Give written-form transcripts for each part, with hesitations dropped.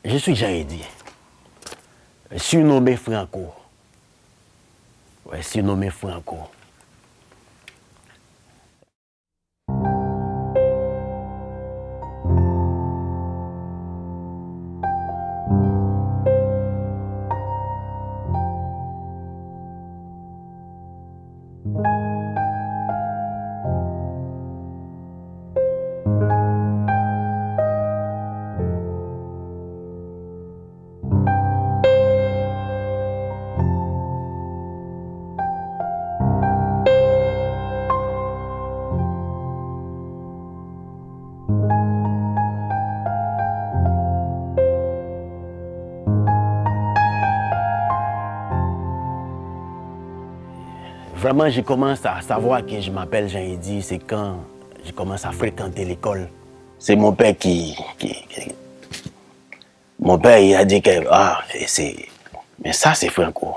Je suis Jean-Eddy, surnommé Franco. Ouais, surnommé Franco. Vraiment, je commence à savoir que je m'appelle Jean-Eddy, c'est quand je commence à fréquenter l'école. C'est mon père Mon père, il a dit que... Ah, mais ça, c'est Franco.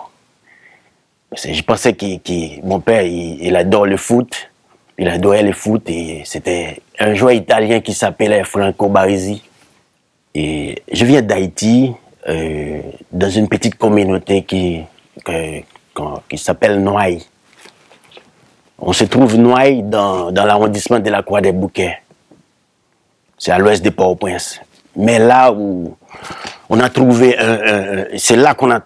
Je pensais que mon père, il adore le foot. Il adorait le foot et c'était un joueur italien qui s'appelait Franco Baresi. Et je viens d'Haïti, dans une petite communauté qui s'appelle Noailles. On se trouve Noailles dans l'arrondissement de la Croix-des-Bouquets. C'est à l'ouest de Port-au-Prince. Mais là où on a trouvé c'est là qu'on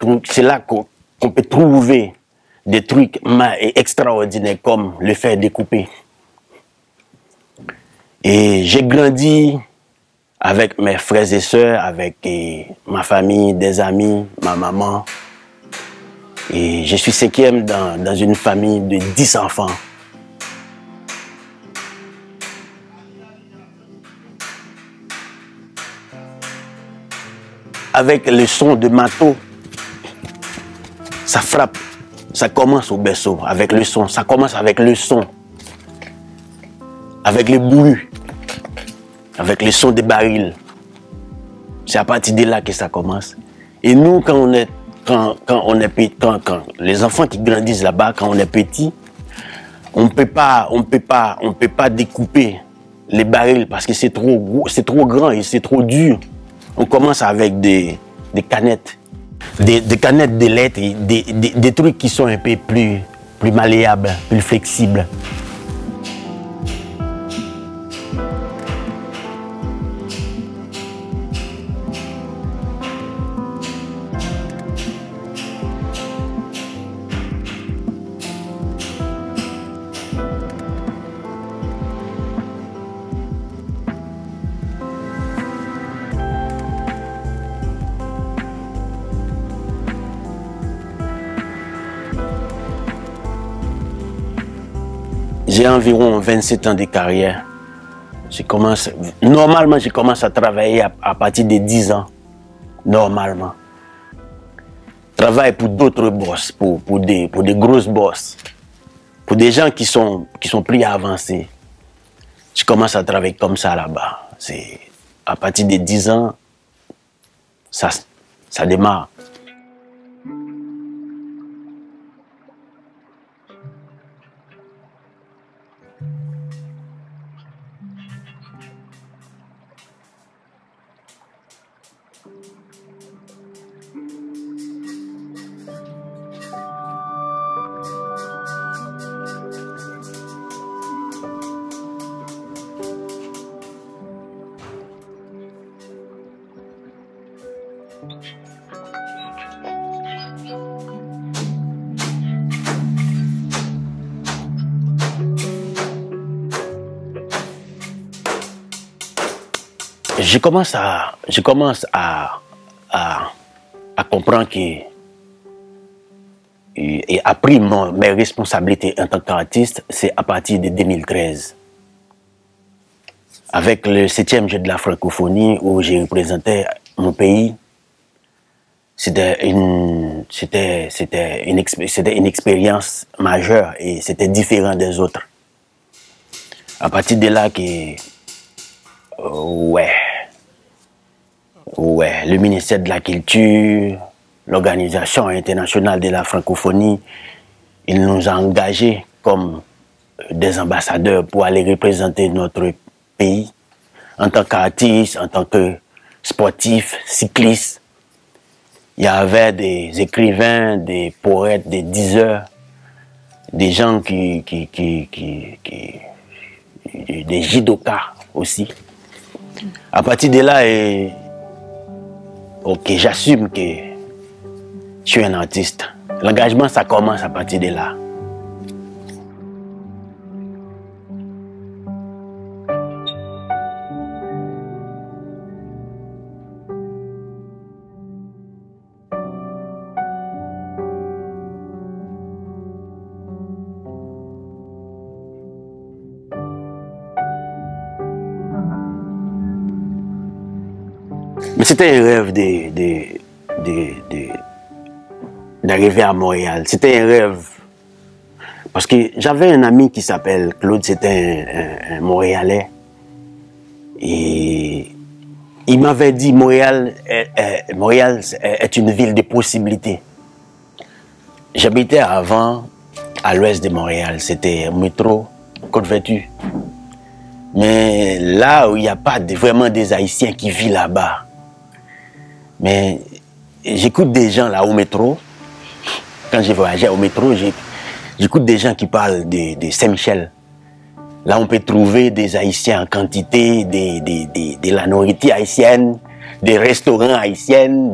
peut trouver des trucs extraordinaires comme le fer découpé. Et j'ai grandi avec mes frères et sœurs, avec ma famille, des amis, ma maman. Et je suis cinquième dans une famille de 10 enfants. Avec le son de marteau, ça frappe, ça commence au berceau, avec le son, ça commence avec le son, avec le bruit, avec le son des barils. C'est à partir de là que ça commence. Et nous, quand les enfants qui grandissent là-bas, quand on est petit, on peut pas découper les barils parce que c'est trop gros, c'est trop grand et c'est trop dur. On commence avec des canettes, des canettes de lettres, des trucs qui sont un peu plus malléables, plus flexibles. J'ai environ 27 ans de carrière. Normalement, je commence à travailler à partir de 10 ans. Normalement. Je travaille pour d'autres boss, pour des grosses boss. Pour des gens qui sont plus avancés. Je commence à travailler comme ça là-bas. À partir de 10 ans, ça démarre. Je commence à comprendre que et a pris mes responsabilités en tant qu'artiste, c'est à partir de 2013. Avec le 7e jeu de la francophonie où j'ai représenté mon pays, c'était une expérience majeure et c'était différent des autres. À partir de là le ministère de la Culture, l'Organisation internationale de la francophonie, ils nous ont engagés comme des ambassadeurs pour aller représenter notre pays en tant qu'artistes, en tant que sportifs, cyclistes. Il y avait des écrivains, des poètes, des diseurs, des gens des judokas aussi. À partir de là, ok, j'assume que je suis un artiste. L'engagement, ça commence à partir de là. Mais c'était un rêve d'arriver à Montréal. C'était un rêve. Parce que j'avais un ami qui s'appelle Claude, c'était un Montréalais. Et il m'avait dit Montréal est une ville de possibilités. J'habitais avant à l'ouest de Montréal. C'était un métro Côte-Vertu. Mais là où il n'y a pas vraiment des Haïtiens qui vivent là-bas. Mais j'écoute des gens là au métro. Quand j'ai voyagé au métro, j'écoute des gens qui parlent de Saint-Michel. Là, on peut trouver des Haïtiens en quantité, de la nourriture haïtienne, des restaurants haïtiens,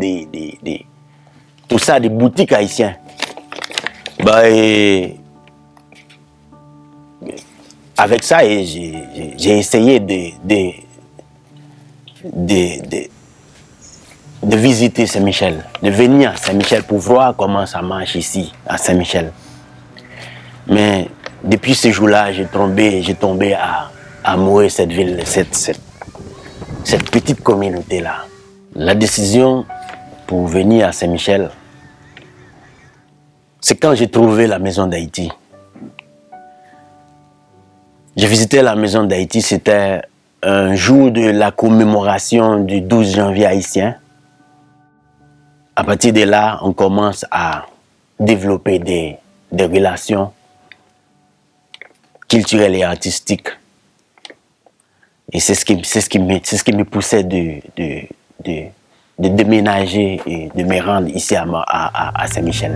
tout ça, des boutiques haïtiennes. Bah, avec ça, j'ai essayé de visiter Saint-Michel, de venir à Saint-Michel pour voir comment ça marche ici, à Saint-Michel. Mais depuis ce jour-là, j'ai tombé à amourer cette ville, cette petite communauté-là. La décision pour venir à Saint-Michel, c'est quand j'ai trouvé la maison d'Haïti. J'ai visité la maison d'Haïti, c'était un jour de la commémoration du 12 janvier haïtien. À partir de là, on commence à développer des relations culturelles et artistiques. Et c'est ce qui me poussait de déménager et de me rendre ici à Saint-Michel.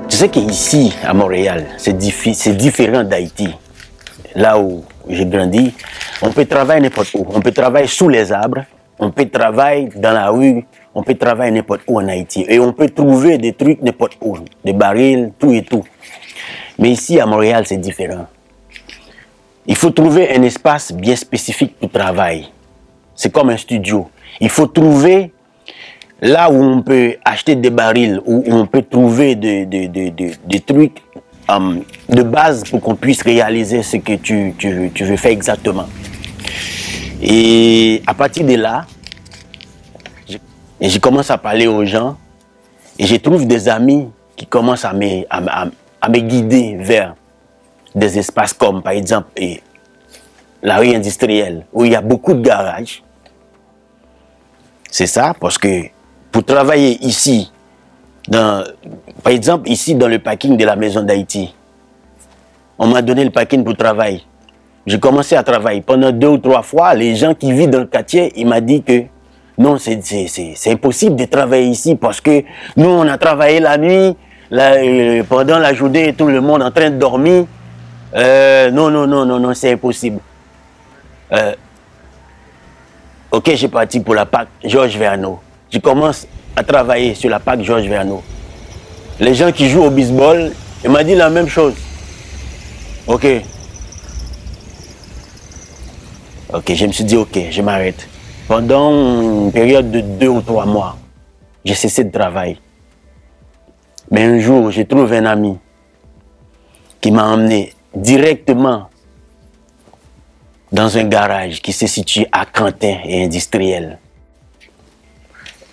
Tu sais qu'ici, à Montréal, c'est différent d'Haïti. Là où j'ai grandi, on peut travailler n'importe où. On peut travailler sous les arbres, on peut travailler dans la rue, on peut travailler n'importe où en Haïti. Et on peut trouver des trucs n'importe où, des barils, tout et tout. Mais ici, à Montréal, c'est différent. Il faut trouver un espace bien spécifique pour travailler. C'est comme un studio. Il faut trouver là où on peut acheter des barils, où on peut trouver des trucs de base pour qu'on puisse réaliser ce que tu veux faire exactement. Et à partir de là, je commence à parler aux gens et je trouve des amis qui commencent à me guider vers des espaces comme par exemple la rue industrielle où il y a beaucoup de garages. C'est ça, parce que pour travailler ici, par exemple ici dans le parking de la maison d'Haïti, on m'a donné le parking pour travailler. J'ai commencé à travailler. Pendant 2 ou 3 fois, les gens qui vivent dans le quartier, ils m'ont dit que non, c'est impossible de travailler ici parce que nous, on a travaillé la nuit, pendant la journée, tout le monde en train de dormir. Non, c'est impossible. Ok, j'ai parti pour la PAC Georges Verneau. Je commence à travailler sur la PAC Georges Verneau. Les gens qui jouent au baseball, ils m'ont dit la même chose. Ok. Ok, je me suis dit, ok, je m'arrête. Pendant une période de 2 ou 3 mois, j'ai cessé de travailler. Mais un jour, j'ai trouvé un ami qui m'a emmené directement dans un garage qui se situe à Quentin et Industriel.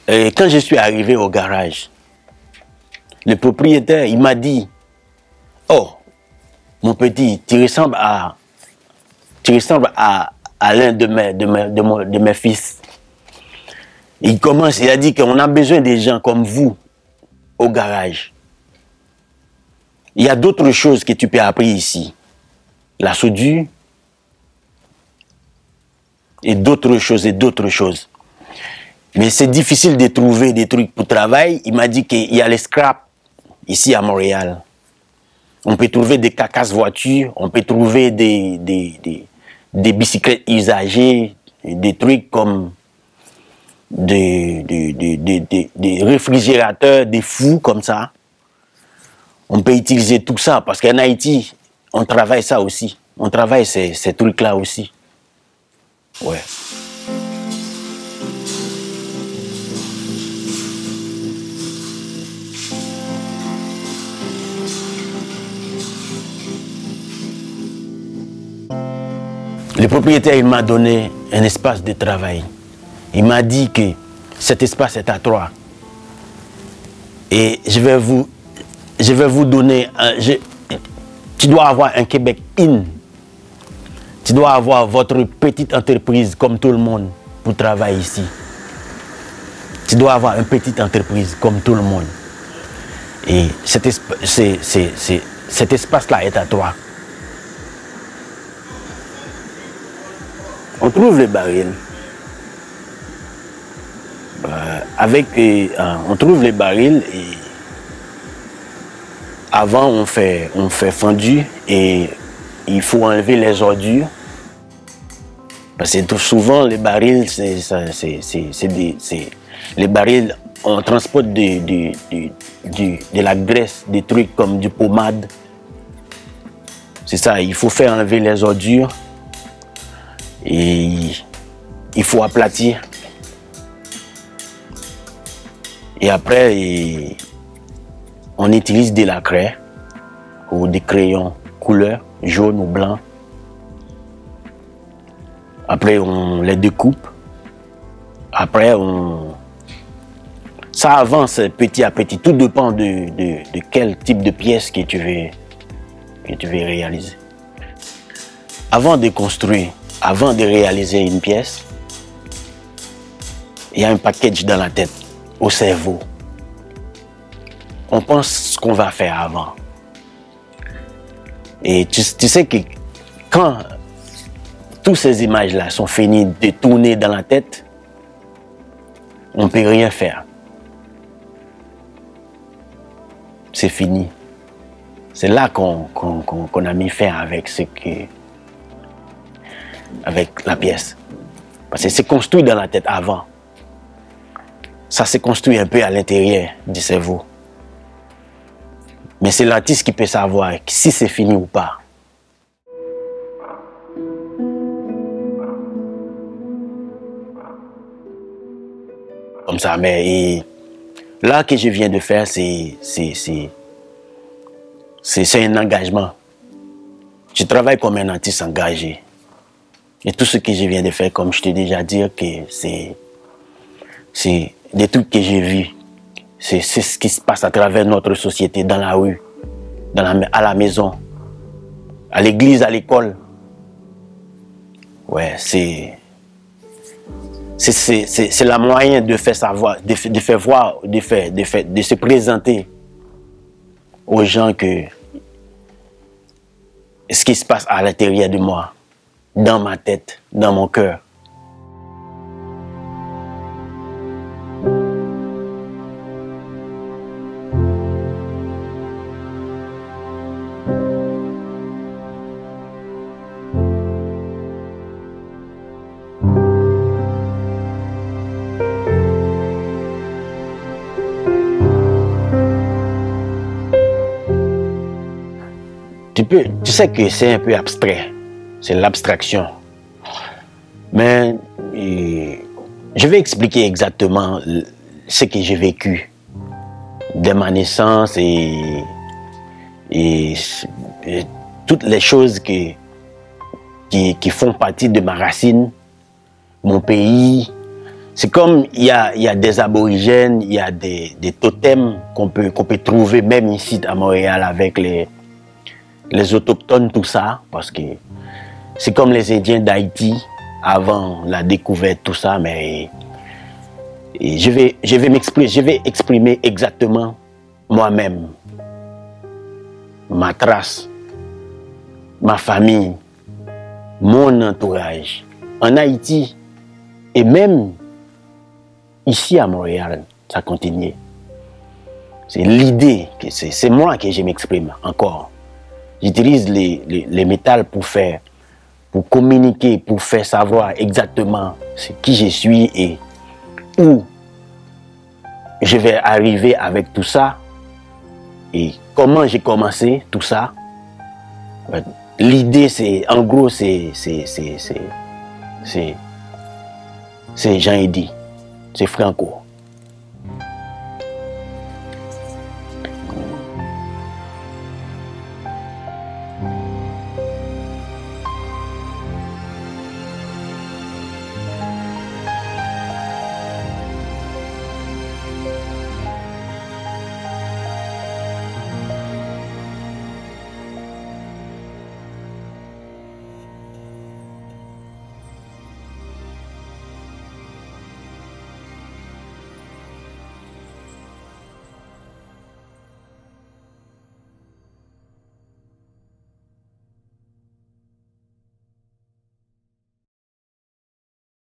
Et quand je suis arrivé au garage, le propriétaire, il m'a dit, oh, mon petit, tu ressembles à à l'un de mes fils. Il commence, il a dit qu'on a besoin des gens comme vous au garage. Il y a d'autres choses que tu peux apprendre ici. La soudure et d'autres choses. Mais c'est difficile de trouver des trucs pour travail. Il m'a dit qu'il y a les scraps ici à Montréal. On peut trouver des carcasses voitures, on peut trouver des bicyclettes usagées, des trucs comme des réfrigérateurs, des fous comme ça. On peut utiliser tout ça parce qu'en Haïti, on travaille ça aussi. On travaille ces trucs-là aussi. Ouais. Le propriétaire, il m'a donné un espace de travail. Il m'a dit que cet espace est à toi. Et je vais vous donner... tu dois avoir un Québec in. Tu dois avoir votre petite entreprise comme tout le monde pour travailler ici. Tu dois avoir une petite entreprise comme tout le monde. Et cet espace-là est à toi. On trouve les barils. On trouve les barils et avant on fait fondu et il faut enlever les ordures. Parce que souvent les barils, les barils, on transporte de la graisse, des trucs comme du pommade. C'est ça, il faut faire enlever les ordures et il faut aplatir. Et après, on utilise de la craie ou des crayons couleur, jaune ou blanc. Après, on les découpe. Après, ça avance petit à petit. Tout dépend de quel type de pièce que tu veux réaliser. Avant de construire, avant de réaliser une pièce, il y a un package dans la tête, au cerveau. On pense ce qu'on va faire avant. Et tu sais que quand toutes ces images-là sont finies de tourner dans la tête, on ne peut rien faire. C'est fini. C'est là qu'on a mis fin avec avec la pièce. Parce que c'est construit dans la tête avant. Ça s'est construit un peu à l'intérieur du cerveau. Mais c'est l'artiste qui peut savoir si c'est fini ou pas. Comme ça, mais là que je viens de faire, c'est un engagement. Je travaille comme un artiste engagé. Et tout ce que je viens de faire, comme je t'ai déjà dit, c'est des trucs que j'ai vus. C'est ce qui se passe à travers notre société, dans la rue, à la maison, à l'église, à l'école. Ouais, c'est la moyen de faire savoir, de faire voir, de se présenter aux gens que ce qui se passe à l'intérieur de moi, dans ma tête, dans mon cœur. Tu sais que c'est un peu abstrait, c'est l'abstraction. Mais je vais expliquer exactement ce que j'ai vécu de ma naissance et toutes les choses qui font partie de ma racine, mon pays. C'est comme il y a des aborigènes, il y a des totems qu'on peut trouver même ici à Montréal avec les autochtones, tout ça, parce que c'est comme les Indiens d'Haïti, avant la découverte, tout ça, mais je vais m'exprimer, je vais exprimer exactement moi-même, ma trace, ma famille, mon entourage, en Haïti, et même ici à Montréal, ça continue. C'est l'idée, c'est moi que je m'exprime encore. J'utilise les métals pour communiquer, pour faire savoir exactement qui je suis et où je vais arriver avec tout ça et comment j'ai commencé tout ça. L'idée, c'est, en gros, c'est Jean Eddy, c'est Franco.